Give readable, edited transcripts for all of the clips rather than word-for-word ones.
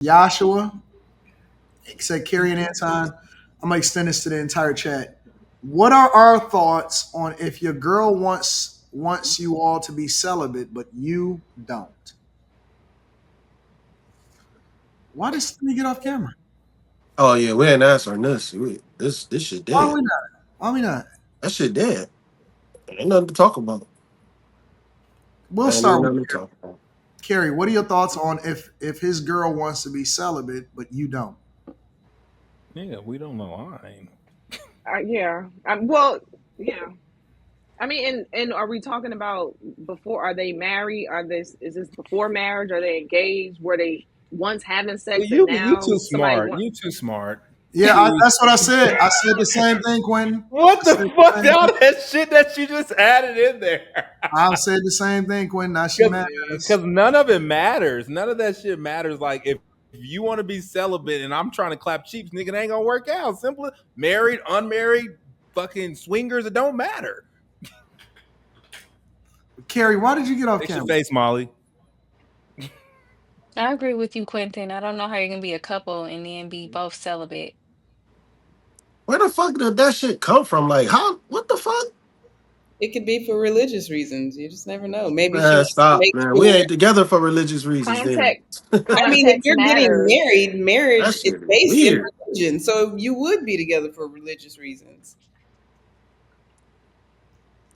Joshua said, Keri and Anton, I'm gonna extend this to the entire chat. What are our thoughts on if your girl wants you all to be celibate, but you don't? Why does Sydney get off camera? Oh yeah, we ain't answering this. This shit Why are dead. we not? Why are we not? That shit dead. Ain't nothing to talk about. We'll Ain't even start with nothing to talk about. Keri. What are your thoughts on if his girl wants to be celibate, but you don't? Yeah, we don't align. Yeah. Well, yeah. I mean, and are we talking about before? Are they married? Is this before marriage? Are they engaged? Were they once having Well, sex and you now too somebody smart. want? You too smart. Yeah, To that's what I said. I said the same thing, Quentin. what I the said the fuck? same All thing. that shit that you just added in there. I said the same thing, Quentin. Now she mad at us. Because none of it matters. None of that shit matters. Like if you want to be celibate and I'm trying to clap cheeks, nigga, it ain't gonna work out. Simple. Married, unmarried, fucking swingers, it don't matter. Keri, why did you get off Fix your camera? face, Molly. I agree with you, Quentin. I don't know how you're gonna be a couple and then be both celibate. Where the fuck did that shit come from? Like, how? What the fuck? It could be for religious reasons. You just never know. Maybe she Man, wants to stop, make man. We sure. ain't together for religious reasons. Then Context I mean, if context you're getting matters. married, that marriage is shit is based in weird. religion, so you would be together for religious reasons.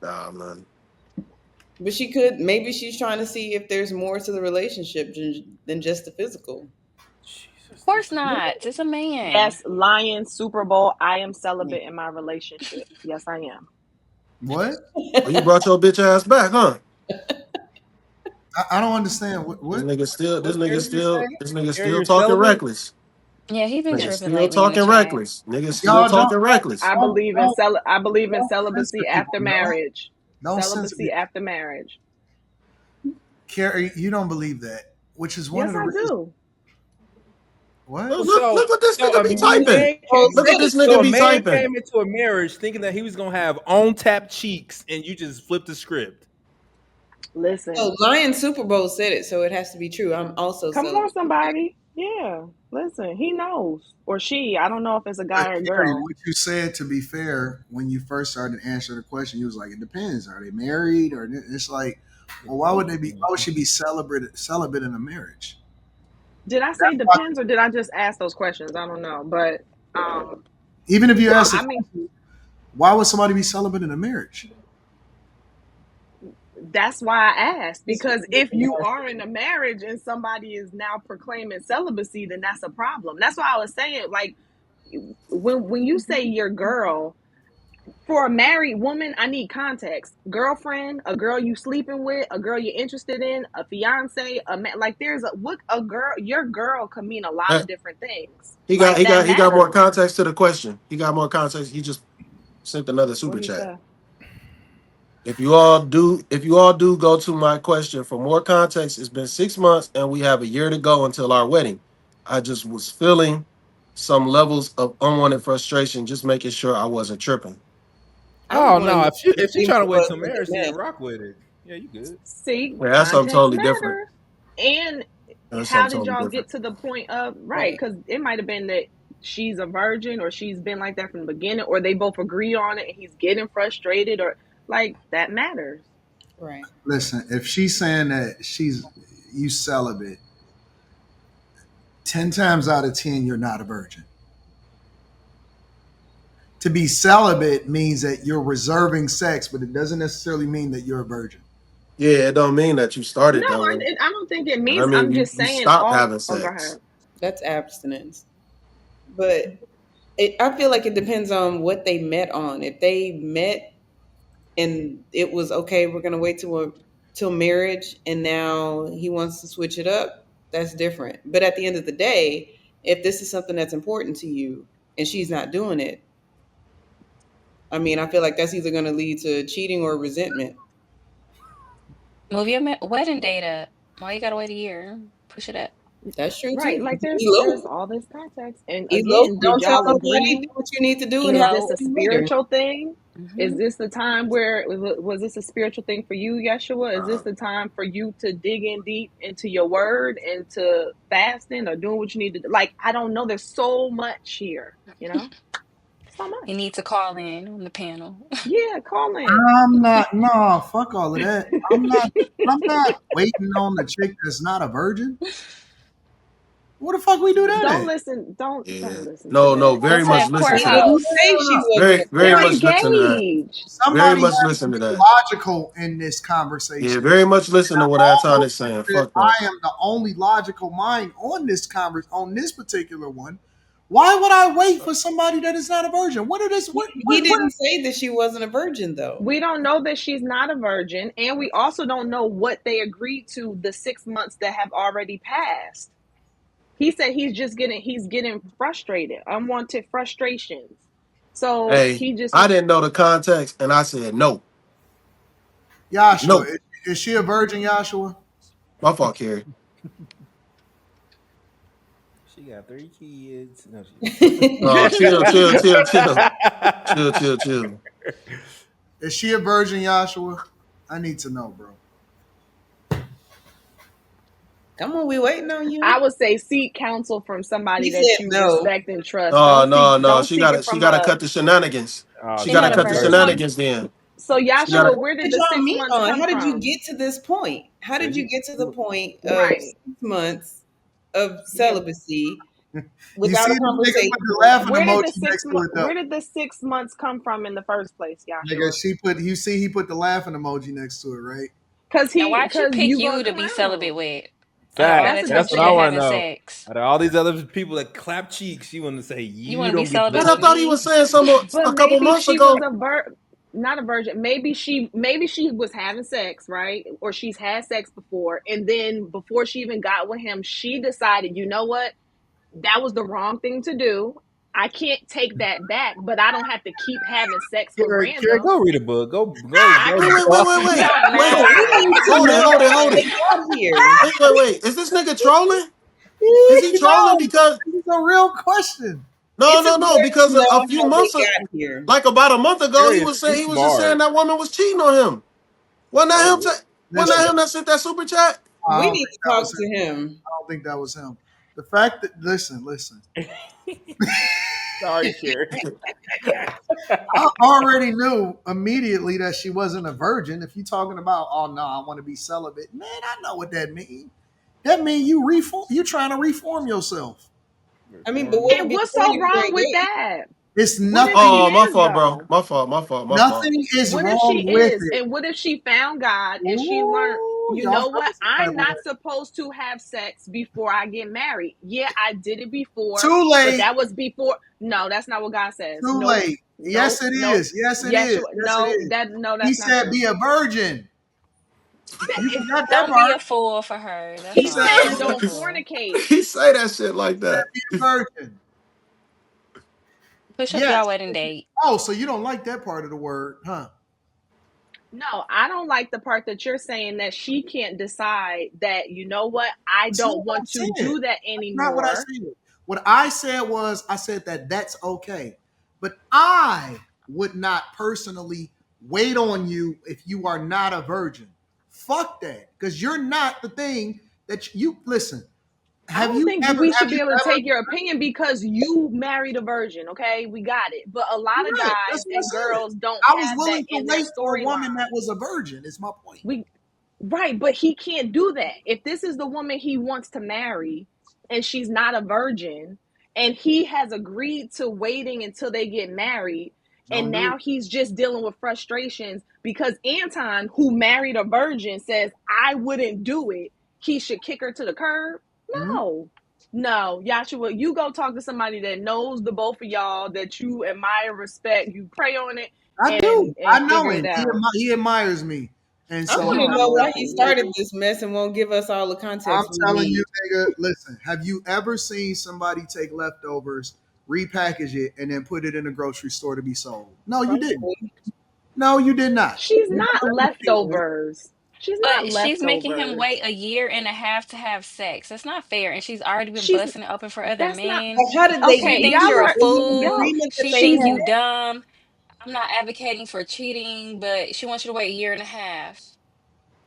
Nah, man. But maybe she's trying to see if there's more to the relationship than just the physical. Of course not. It's a man. Yes, Lions Super Bowl. I am celibate in my relationship. Yes, I am. What? Oh, you brought your bitch ass back, huh? I don't understand. What? This What? nigga still, this What nigga Keri just still, say? this nigga Keri, still you're talking celibate? reckless. Yeah, he been Nigga tripping still lately in the talking chat. reckless. Nigga still Y'all talking reckless. I believe in don't censor celibacy people. after marriage. Don't censor Celibacy people. after marriage. Keri, you don't believe that, which is one of Yes, the I reasons. do. What? Look, Well, look what this so nigga a be typing. man Well, came, Look at said this it so nigga a be too. man typing. came into a marriage thinking that he was gonna have on tap cheeks, and you just flipped the script. Listen, Oh, Lion Super Bowl said it, so it has to be true. I'm also come on, celibate. somebody. Yeah, listen. He knows, or she. I don't know if it's a But guy or a Keri, girl. what you said, to be fair, when you first started to answer the question, you was like, "It depends. Are they married?" Or it's like, well, why would they be? Why would she be celibate in a marriage? Did I say That's why, depends, or did I just ask those questions? I don't know, but even if you no. ask the I mean, question, why would somebody be celibate in a marriage? that's why I asked, because if you are in a marriage and somebody is now proclaiming celibacy, then that's a problem. That's why I was saying, like, when you say your girl, for a married woman, I need context. Girlfriend, a girl you sleeping with, a girl you're interested in, a fiance, a man. Like, there's a girl. Your girl could mean a lot Uh, of different things. He got Like, he that got he got more matters. context to the question. He got more context. He just sent another What super do you chat. say? If you all do go to my question for more context, it's been 6 months and we have a year to go until our wedding. I just was feeling some levels of unwanted frustration, just making sure I wasn't tripping. I would Oh want to no, know if what you the trying to agreement wait was till when marriage, they then met. rock with it. Yeah, you good. See, Yeah, that's something context totally different. matters. And That's how something did totally y'all different. get to the point of, right? Right. Because it might have been that she's a virgin, or she's been like that from the beginning, or they both agreed on it and he's getting frustrated, or like that matters. Right. Listen, if she's saying that she's you celibate, 10 times out of 10, you're not a virgin. To be celibate means that you're reserving sex, but it doesn't necessarily mean that you're a virgin. Yeah, it don't mean that you No, started that way. I don't think it I means. mean, I'm you, just you saying stopped all. having Oh, go sex. ahead. That's abstinence. But I feel like it depends on what they met on. If they met and it was okay, we're gonna wait till marriage, and now he wants to switch it up. That's different. But at the end of the day, if this is something that's important to you and she's not doing it, I mean, I feel like that's either gonna lead to cheating or resentment. Move your wedding date up. Why you gotta wait a year? Push it up. That's true Right, too. like there's Elope. all this context, and Elope. again, did Don't tell y'all nobody. agree? Do what you need to do and Is have this Elope. a a later. spiritual thing? Is Hmm. this the time where was this a spiritual thing for you, Yeshua? Is this Uh, the time for you to dig in deep into your word and to fasting or doing what you need to do? Like, I don't know. There's so much here, so You much. need to call in on the panel. Yeah, call in. I'm not. No, fuck all of that. I'm not. I'm not waiting on the chick that's not a virgin. Where the fuck we do that Don't at? listen. Don't yeah. listen to No, no, that. Go very to much that listen He to that. didn't courthouse. say she Very, wasn't a very Then much virgin. listen to that. engage. Very Somebody much has to listen to be that. logical in this Yeah, conversation. very much listen to what Anton Almost is saying. as if Fuck that. I am the only logical mind on on this particular one. Why would I wait for somebody that is not a virgin? What it is? He didn't say that she wasn't a virgin, though. We don't know that she's not a virgin, and we also don't know what they agreed to the 6 months that have already passed. He said he's getting frustrated, unwanted frustrations. So Hey, he just I didn't know the context, and I said no, Joshua, no. is she a virgin, Joshua? My fault, Keri. She got 3 kids. No, she No, chill, chill, chill, chill, don't. chill, chill, chill. Is she a virgin, Joshua? I need to know, bro. Come on, we waiting on I you. would say seek counsel from He somebody that said you no. respect and trust. No, no, no. Don't She seek got to, it she from got to a cut the shenanigans. Oh, She She's got she's to not a a cut the virgin. virgin. shenanigans. Then So she got Yahshua, to. where What did did the y'all six meet months on? come How did you from? get to this point? How So did you get to the point of Right. 6 months of Yeah. celibacy You without see a this nigga put the conversation? laughing emoji next to it though. Where did the 6 months come from in the first place, Nigga, Yahshua? she put you see he put the laughing emoji next to it, right? And why'd you Cause pick you gonna you to be celibate clown. with? Out of all facts. the That's a times That's what she I been debate. want to having know. sex, Out of all these other people that clap cheeks, you want to say you you want to be don't get But celibate I with this. thought he was me? saying some But a couple maybe months she was ago. not a virgin. Maybe she was having sex, right? Or she's had sex before, and then before she even got with him, she decided, you know what? That was the wrong thing to do. I can't take that back, but I don't have to keep having sex for Kara, randoms. go read a book. I Go. Wait, can wait, wait, wait, wait, no, wait. No, we listen, need to Hold it, know hold it, how hold they it. listen. got here. Wait, wait, wait. Is this nigga trolling? Is he trolling? No, Because this is a real question. no, It's no, no. important Because to know a few how they months, got here. like about a month ago, he Kara, was saying she's he was just saying smart. that woman was cheating on him. Wasn't that him? Oh, Wasn't Listen, that him that sent that super chat? I We don't need think to that talk was to him. him. I don't think that was him. The fact that listen, sorry, Kara. I already knew immediately that she wasn't a virgin. If you're talking about, oh no, I want to be celibate, man, I know what that means. That means you reform. You trying to reform yourself. I mean, but Reform what you. And what's before so you were wrong with engaged? that? It's What if she nothing. Oh, my is fault, bro. though? My fault. My fault. My fault. Nothing is What if she wrong with is? it. And what if she found God and she learned, Ooh, you y'all know feeling what? some type I'm of not way. supposed to have sex before I get married. Yeah, I did it before, Too but late. that was before. No, that's not what God says. Too Nope. late. Yes, Nope. it Nope. is. Yes, it is. Yeshua. Yes, it No, is. He that's not said, true. "Be a virgin." That You it, forgot that Don't be part. a fool for her. That's he He said, all. said Don't be a don't fool. fornicate. He say that shit like he said, that. "Be a virgin." Push up Yes. y'all wedding date. Oh, so you don't like that part of the word, huh? No, I don't like the part that you're saying that she can't decide that, you know what, I That's not don't what I want to said. do that That's not what I anymore. said. What I said was, I said that that's okay, but I would not personally wait on you if you are not a virgin. Fuck that, because you're not the thing that you listen. I don't think Have we should be you able to ever? take your opinion because you married a virgin, okay? We got it. But a lot of Right. That's guys what I and said. girls don't I was have that willing to in their wait for a woman that storyline. was a virgin. Is my point. We Right, but he can't do that. If this is the woman he wants to marry and she's not a virgin and he has agreed to waiting until they get married and Don't do now it. he's just dealing with frustrations because Anton, who married a virgin, says, I wouldn't do it. He should kick her to the curb. Mhm. No. No, Yashua, you go talk to somebody that knows the both of y'all, that you admire, respect, you pray on it I do. I and know figure it him. out. He admires me, and I so want to No, know I'm why telling he you, started nigga. this mess and won't give us all the I'm context we telling you, need. nigga. Listen, have you ever seen somebody take leftovers, repackage it, and then put it in a grocery store to be sold? No, you didn't. Probably. No, you did not. she's You not never seen it. leftovers. She's not But she's making him leftovers. wait a year and a half to have sex. That's not fair. And she's already been She's busting it open for other that's not men. But how did they She get okay. here? thinks Y'all you're a are Was it an fool. y'all agreement that She they think she's you had? dumb. I'm not advocating for cheating, but she wants you to wait a year and a half,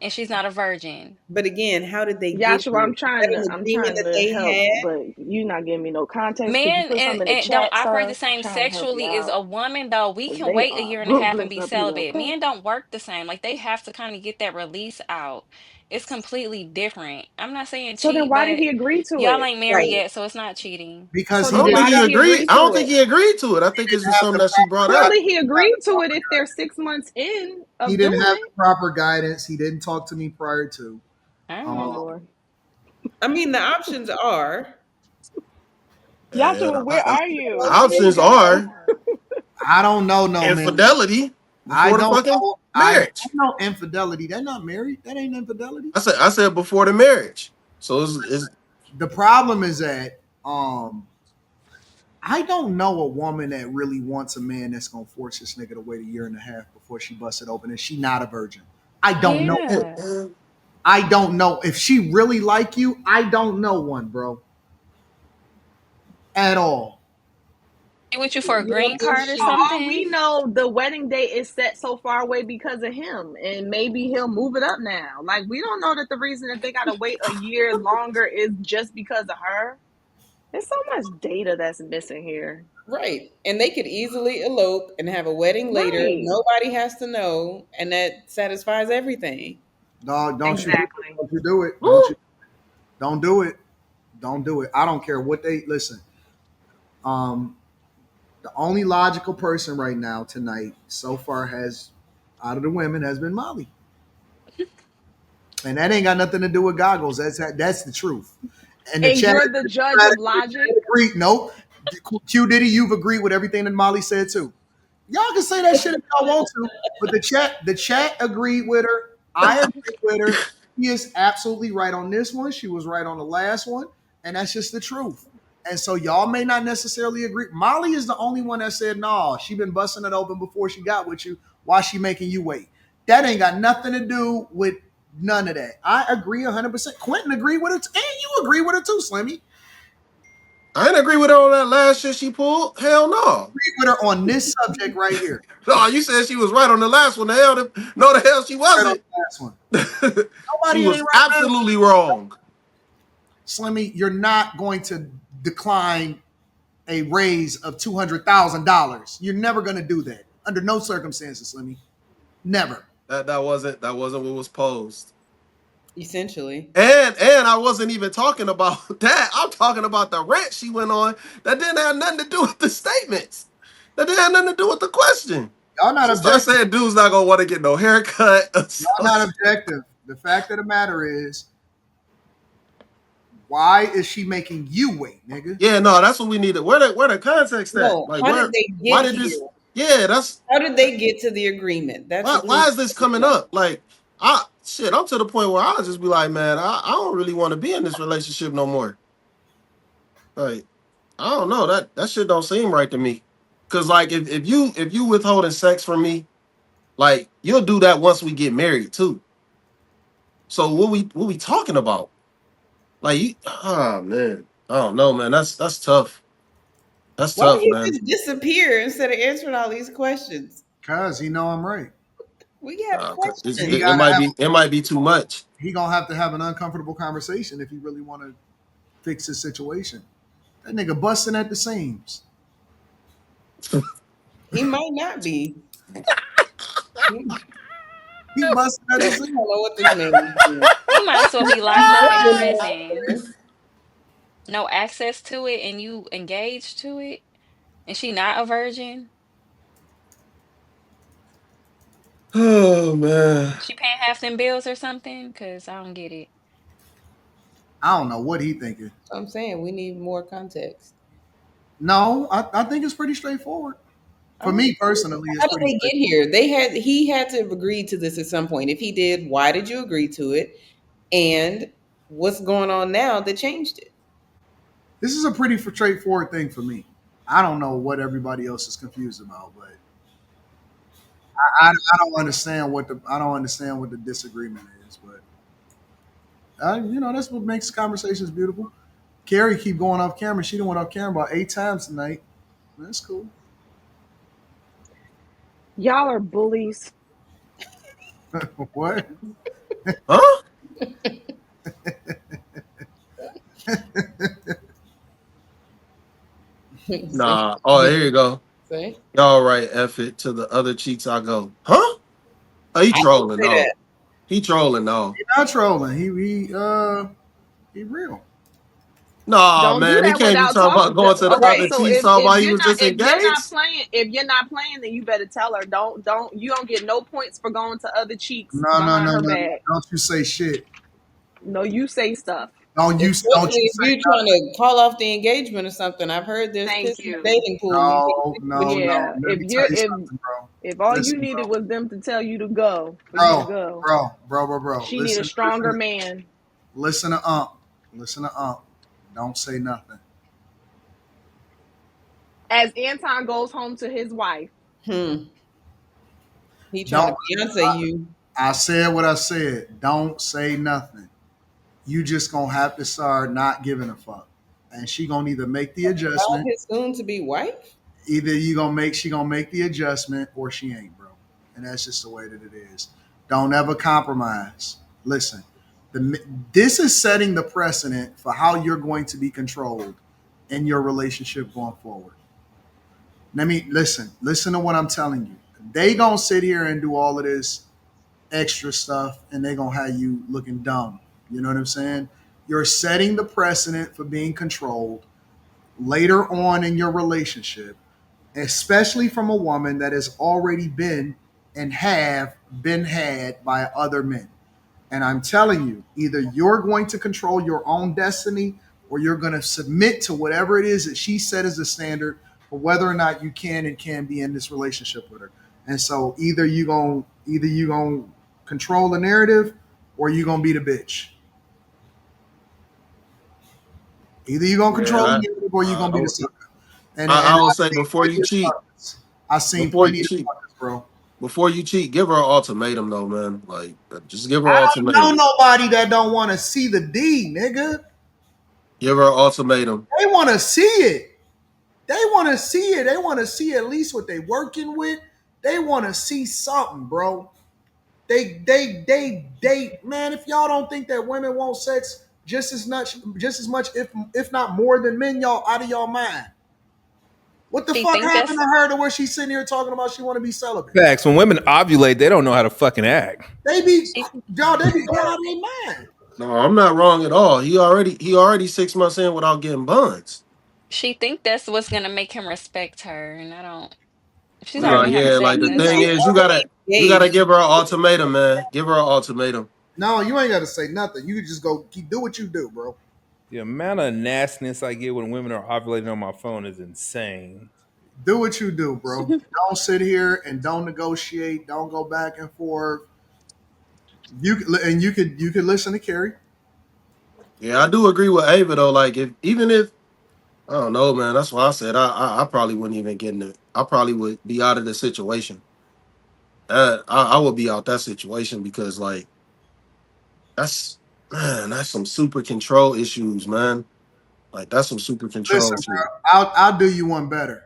and she's not a virgin. But again, how did they get Joshua, here? Is that an I'm agreement trying that to they help, had? but you're not giving me no context. Could you Men put some in the and don't chat, operate the sir? I'm same trying to help you sexually as out. a woman, though. We 'Cause can they wait a are year and a half and ruthless be up here, celibate. okay? Men don't work the same. Like they have to kind of get that release out. It's completely different. I'm not saying So then cheat, why did but he agree to y'all it? ain't married Right. yet, so it's not cheating. because So I he then don't didn't think why he did he agreed. agree I don't to think it? he agreed to it. I think it's just have something the that she proper brought up. Surely he agreed to it if they're 6 months in he of didn't doing have the it. proper guidance. He didn't talk to me prior to. Oh Um, Oh, Lord. I mean, the options are And Joshua, where are you? How did he options go? are I don't know, no man. infidelity I before the don't fucking know. I don't marriage. know infidelity. They're not married. That ain't infidelity. I said before the marriage. So it's The problem is that I don't know a woman that really wants a man that's gonna force this nigga to wait a year and a half before she busts it open, and she not a virgin. I don't know. yeah. I don't know if she really like you. I don't know one, bro, at all. He with you for a you don't green think card or For she all we something? know, the wedding date is set so far away because of him, and maybe he'll move it up now. Like we don't know that the reason that they gotta wait a year longer is just because of her. There's so much data that's missing here. right? And they could easily elope and have a wedding later. Right. Nobody has to know, and that satisfies everything. Dog, don't you do it? Exactly. Don't you do it? Don't woo. you? Don't do it. Don't do it. I don't care what they listen. Um, the only logical person right now tonight so far has out of the women has been Molly, and that ain't got nothing to do with goggles. That's the truth. And the And chat, you're the judge of logic. agreed. Nope. Q Diddy, you've agreed with everything that Molly said too. Y'all can say that shit if y'all want to, but the chat agreed with her. I agree with her. She is absolutely right on this one. She was right on the last one, and that's just the truth. And so y'all may not necessarily agree. Molly is the only one that said, "No, she been busting it open before she got with you. Why she making you wait?" That ain't got nothing to do with none of that. I agree 100%. Quentin agreed with her, and you agree with her too, Slimmy. I didn't agree with her on that last shit she pulled. Hell no. Agree with her on this subject right here. No, you said she was right on the last one. No, the hell she Right on wasn't. the last one. She Nobody ain't was right now. absolutely wrong. Slimmy, you're not going to decline a raise of $200,000. You're never going to do that under no circumstances, Slimmy. Never. That wasn't what was posed. Essentially, And I wasn't even talking about that. I'm talking about the rant she went on that didn't have nothing to do with the statements. That didn't have nothing to do with the question. Y'all not She started objective. saying dude's not gonna want to get no haircut. Y'all not objective. The fact of the matter is, why is she making you wait, nigga? Yeah, no, that's what we needed. Where the context at? no. Like How did where they why get did here? this yeah, that's How did they get to the agreement? That's a why crucial is this coming question. up? Like I'm to the point where I'll just be like, man, I don't really want to be in this relationship no more. Like, I don't know. That shit don't seem right to me. Cause like if you withholding sex from me, like you'll do that once we get married too. So what we talking about? Like oh man. I don't know, man. That's tough. That's Why don't tough, you man. just disappear instead of answering all these questions? Cause he know I'm right. We have 'Cause He questions. it gotta might have. be too much. He gonna have to have an uncomfortable conversation if he really want to fix his situation. That nigga busting at the seams. He might not be. He, He busting at the I seams. don't know what this man is doing. You might as well be locked up in prison. No access to it, and you engaged to it, and she not a virgin. Oh man. She paying half them bills or something? Cause I don't get it. I don't know what he thinking. I'm saying we need more context. No, I think it's pretty straightforward. For I'm me just personally, it's how did pretty they get straightforward. here? He had to have agreed to this at some point. If he did, why did you agree to it? And what's going on now that changed it? This is a pretty straightforward thing for me. I don't know what everybody else is confused about, but I don't understand what the disagreement is. But that's what makes conversations beautiful. Keri keep going off camera. She done went off camera about 8 times tonight. That's cool. Y'all are bullies. What? Huh? See, Nah. Oh, here you go. see, Y'all right, F it. To the other cheeks I go. Huh? Oh, he I didn't trolling, say no. that. He trolling, no. He not trolling. He real. Nah, Don't do man. He that can't be without talking about talking. going to the Okay, other Right. so cheeks talking about he was just if you're not engaged. playing, then you better tell her. Don't you don't get no points for going to other cheeks No, no, behind no, her no. back. Don't you say shit. No, you say stuff. Don't Especially you if say you're trying nothing. to call off the engagement or something. I've heard there's Thank piss in the you. dating pool. You can't No, do what no, you no. Yeah, Let me tell you something, bro. if all you Listen, needed bro. was them to tell you to go, for you to Bro, go, bro. she need a stronger man. Listen to Listen to Don't say nothing. As Anton goes home to his wife, Hmm. He trying Don't to Beyonce you. I said what I said. Don't say nothing. You just gonna have to start not giving a fuck. And she gonna either make the About adjustment, his soon to be wife? either she gonna make the adjustment or she ain't, bro. And that's just the way that it is. Don't ever compromise. Listen, this is setting the precedent for how you're going to be controlled in your relationship going forward. Let me listen to what I'm telling you. They gonna sit here and do all of this extra stuff and they gonna have you looking dumb. You know what I'm saying? You're setting the precedent for being controlled later on in your relationship, especially from a woman that has already been and have been had by other men. And I'm telling you, either you're going to control your own destiny or you're going to submit to whatever it is that she set as the standard for whether or not you can and can be in this relationship with her. And so either you going to control the narrative or you going to be the bitch. Either you going to Man, control the narrative or you I, going to be the sucker. And I would I've say seen before plenty you of cheat, suckers. I've seen before plenty you of cheat, suckers, bro. before you cheat, give her an ultimatum though, man. Like, just give her an I don't know ultimatum. nobody that don't want to see the D, nigga. Give her an ultimatum. They want to see it. They want to see it. They want to see at least what they working with. They want to see something, bro. Man. If y'all don't think that women want sex just as much, if not more than men, y'all out of y'all mind. What the She fuck think happened that's to her to where she's sitting here talking about she want to be celibate? Facts. When women ovulate, they don't know how to fucking act. They be she y'all. They be going out of their mind. No, I'm not wrong at all. He already 6 months in without getting buns. she think that's what's gonna make him respect her, and I don't. If she's Yeah, No, already but having yeah, like sex, the that's thing she's is, already you gotta engaged. give her an ultimatum, man. Give her an ultimatum. No, you ain't got to say nothing. You can just go keep do what you do, bro. The amount of nastiness I get when women are ovulating on my phone is insane. Do what you do, bro. Don't sit here and don't negotiate. Don't go back and forth. You could listen to Keri. Yeah, I do agree with Ava though. Like, if even if I don't know, man. That's why I said I probably wouldn't even get in it. I probably would be out of the situation. I would be out that situation because like that's that's some super control issues, man. Like that's some super control Listen, shit. bro. I'll do you one better.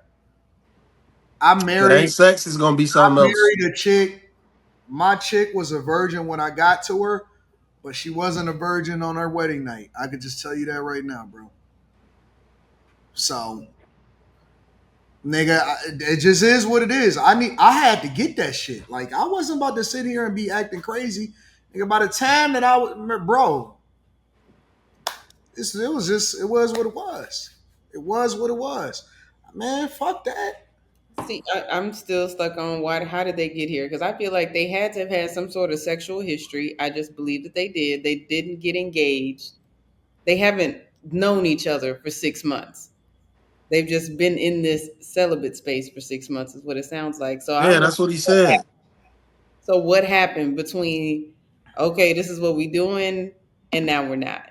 I If it ain't married sex, it's gonna be I something else. married a chick. My chick was a virgin when I got to her, but she wasn't a virgin on her wedding night. I could just tell you that right now, bro. So, nigga, it just is what it is. I had to get that shit. Like I wasn't about to sit here and be acting crazy. Nigga, by the time that I was, bro, it was what it was. It was what it was. Man, fuck that. See, I'm still stuck on why. How did they get here? Because I feel like they had to have had some sort of sexual history. I just believe that they did. They didn't get engaged. They haven't known each other for 6 months. They've just been in this celibate space for 6 months, is what it sounds like. So I Yeah, want. that's what he said. So what happened between? Okay, this is what we doing, and now we're not.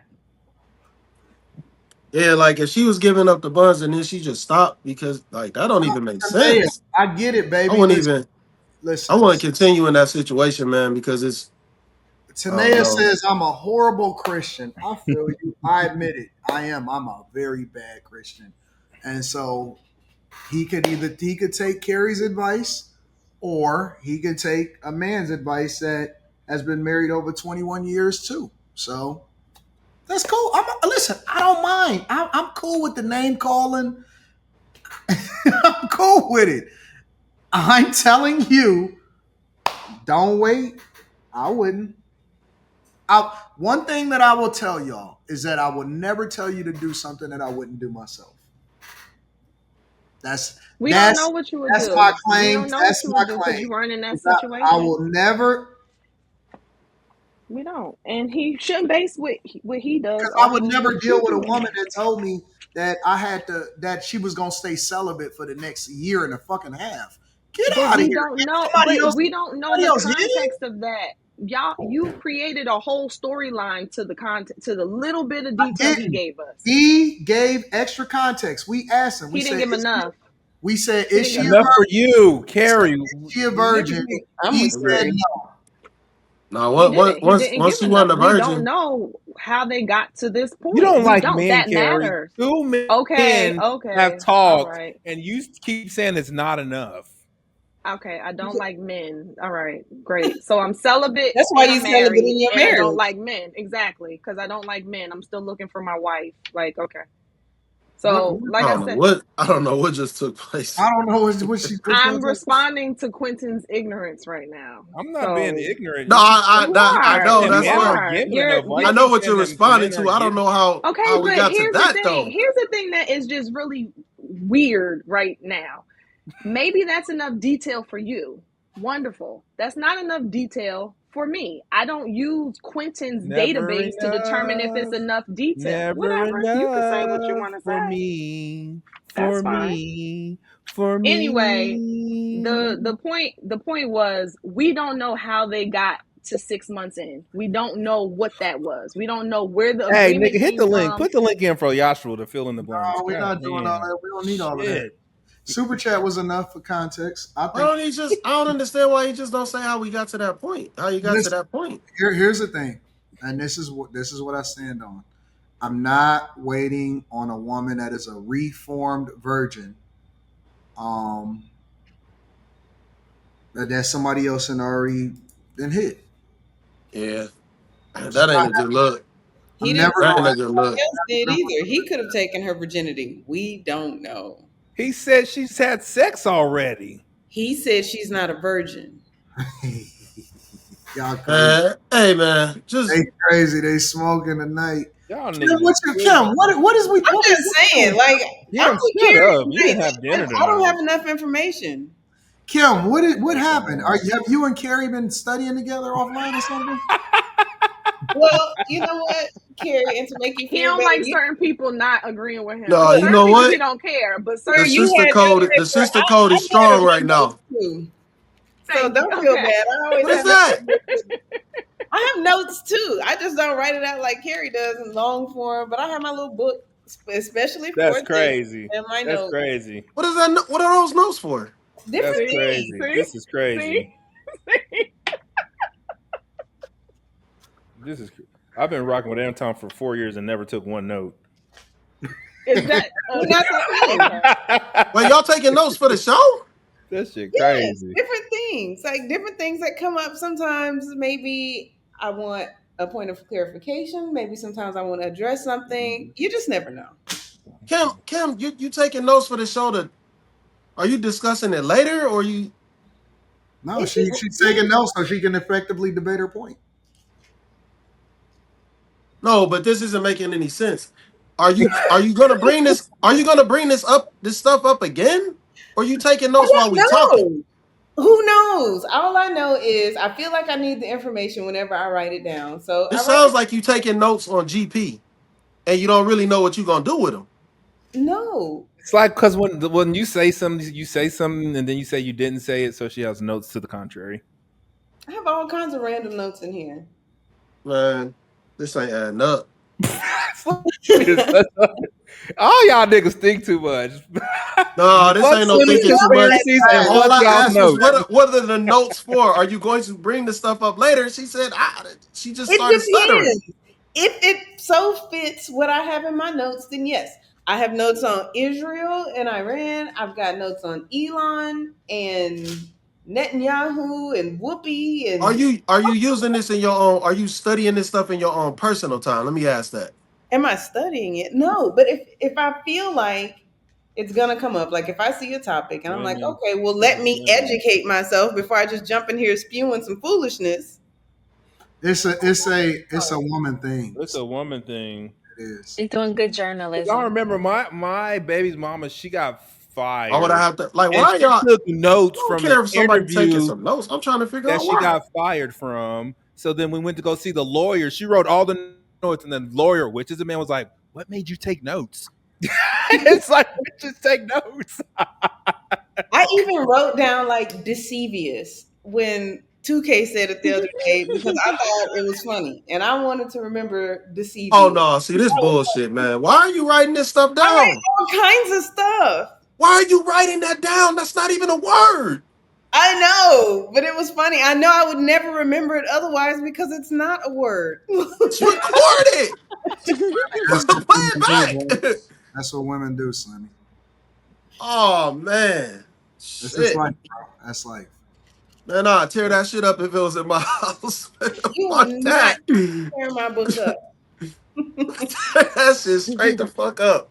Yeah, like if she was giving up the buns and then she just stopped because like that don't even make Tanea, sense. I get it, I baby. wouldn't Listen, even. I listen, want to listen. continue in that situation, man, because it's. I don't Tanea know. says I'm a horrible Christian. I feel you. I admit it. I am. I'm a very bad Christian. And so he could take Carrie's advice or he could take a man's advice that has been married over 21 years too. So that's cool. Listen. I don't mind. I'm cool with the name calling. I'm cool with it. I'm telling you, don't wait. I wouldn't. One thing that I will tell y'all is that I will never tell you to do something that I wouldn't do myself. That's We don't know that's what you would that's my do. We claim. don't know what That's you my would do because claim. you weren't in that I situation. will never, We don't, and he shouldn't base what he does because I off would of never what deal you with a doing. woman that told me that that she was gonna stay celibate for the next year and a fucking half. Get But out of we here. don't know. Somebody But else, we don't know somebody the else hit it. context of that. Y'all, you created a whole storyline to the content, to the little bit of I detail he didn't. gave us. He gave extra context. We asked him. He didn't give enough. We said, He is didn't she give a Enough enough. for virgin? you, We said, Carrie. is she a Nigga, virgin? I'm He with said Keri. no. Now, He didn't. He once didn't give she wasn't enough. a We don't virgin, know how they got to this you point. don't We like don't. men, That Carrie. matters. Two Okay. men have Okay. All talked, right. and you keep saying it's not enough. Okay. I don't like men. All right. Great. So I'm celibate That's why and you I'm celibate married in your and I don't marriage. like men. Exactly. Because I don't like men. I'm still looking for my wife. Like, okay. What, So, what, like I said, I don't know what just took place. I don't know what she which one I'm took. responding to Quentin's ignorance right now. I'm not being So ignorant. No, You keep I know saying you that's men why aren't are. giving enough. Why I you You're know keep what saying you're that responding men to. aren't I don't giving? know okay, how we but got to that though. Here's the thing that is just really weird right now. Maybe that's enough detail for you. Wonderful. That's not enough detail for me. I don't use Quentin's Never database to determine if it's enough. enough detail. Never Whatever. You can say what you enough want to for say. me. That's For fine. me. For Anyway, me. the point was we don't know how they got to 6 months in. We don't know what that was. We don't know where the Hey, agreement nigga, hit came the link. from. Put the link in for Yashua to fill in the blanks. No, we're God not doing all damn. that. We don't need all of that. Shit. Super chat was enough for context. I Why think. don't he just? I don't understand why he just don't say how we got to that point. How you got to Listen, that point? here's the thing, and this is what I stand on. I'm not waiting on a woman that is a reformed virgin. Um, that somebody else had already been hit. Yeah, I'm just that ain't not. a good look. He I'm didn't never say That ain't going. a good anybody look. else did either. He could have taken her virginity. We don't know. He said she's had sex already. He said she's not a virgin. Y'all crazy. Hey man, They just crazy. They smoking tonight. Y'all Kim, niggas is Kim? tripping. What is we? I'm What just we saying, doing? like, I'm Kim, with shut Keri up. You tonight. didn't have dinner I don't tonight. have enough information. Kim, what Oh, happened? God. Have you and Carrie been studying together offline or something? Well, you know what, Keri, and to make you He feel don't better, like certain people not agreeing with him. no. look, You Certain know people he what? don't care, but The sir, certain you sister had people your code. The paper. sister code I is had strong my right notes now. too. So thank you. don't feel Okay. bad. I always What is have my that? paper. I have notes too. I just don't write it out like Keri does in long form, but I have my little book especially for That's this crazy. and my That's notes. crazy. What is that? What are those notes for? That's Different See? things. crazy. See? This is See? crazy. This is. I've been rocking with Anton for 4 years and never took one note. Is that We're not so? the same. Okay. Wait, y'all taking notes for the show? That shit Yes, crazy. different things. Like different things that come up. Sometimes maybe I want a point of clarification. Maybe sometimes I want to address something. You just never know. Kim, you taking notes for the show? Are you discussing it later, or you? No, It's just she's taking notes so she can effectively debate her point. No, but this isn't making any sense. Are you gonna bring this? Are you gonna bring this stuff up again, or you taking I notes while don't we talking? know. Who knows? All I know is I feel like I need the information whenever I write it down. So It I write sounds it. like you taking notes on GP, and you don't really know what you're gonna do with them. No, It's like because when you say something, and then you say you didn't say it, so she has notes to the contrary. I have all kinds of random notes in here. Man, this ain't adding up. All y'all niggas think too much. No, this Fuck ain't no Slim's thinking too much. conspiracies and Hey, All fuck I y'all's asked was notes. what are the notes for? Are you going to bring the stuff up later? She said, she just It started stuttering. depends. If it so fits what I have in my notes, then yes. I have notes on Israel and Iran. I've got notes on Elon and Netanyahu and Whoopi Are and you using this in your own? Are you studying this stuff in your own personal time? Let me ask that. am I studying it? No, but if I feel like it's gonna come up, like if I see a topic and I'm like, Women, okay, well, let me women. educate myself before I just jump in here spewing some foolishness. It's a woman thing. It's a woman thing. It is. She's doing good 'Cause I journalism. remember my baby's mama. She got Why would I fired, have to? Like, and why she y'all? I took notes don't from an care if somebody taking interview some notes. I'm trying to figure that out she why. got fired from. So then we went to go see the lawyer. She wrote all the notes, and the lawyer, which is the man, was like, "What made you take notes?" It's like, just take notes. I even wrote down like deceivious when 2K said it the other day because I thought it was funny and I wanted to remember Oh deceivious. no, see this bullshit, man. Why are you writing this stuff I write down? all kinds of stuff. Why are you writing that down? That's not even a word. I know, but it was funny. I know I would never remember it otherwise because it's not a word. It's recorded. That's Play what it women do, bro. back. That's what women do, Slimmy. Oh man, That's just shit, life, bro. That's life. man. I'd tear that shit up if it was in my house. You will Fuck not that. tear my book up. That shit straight the fuck up.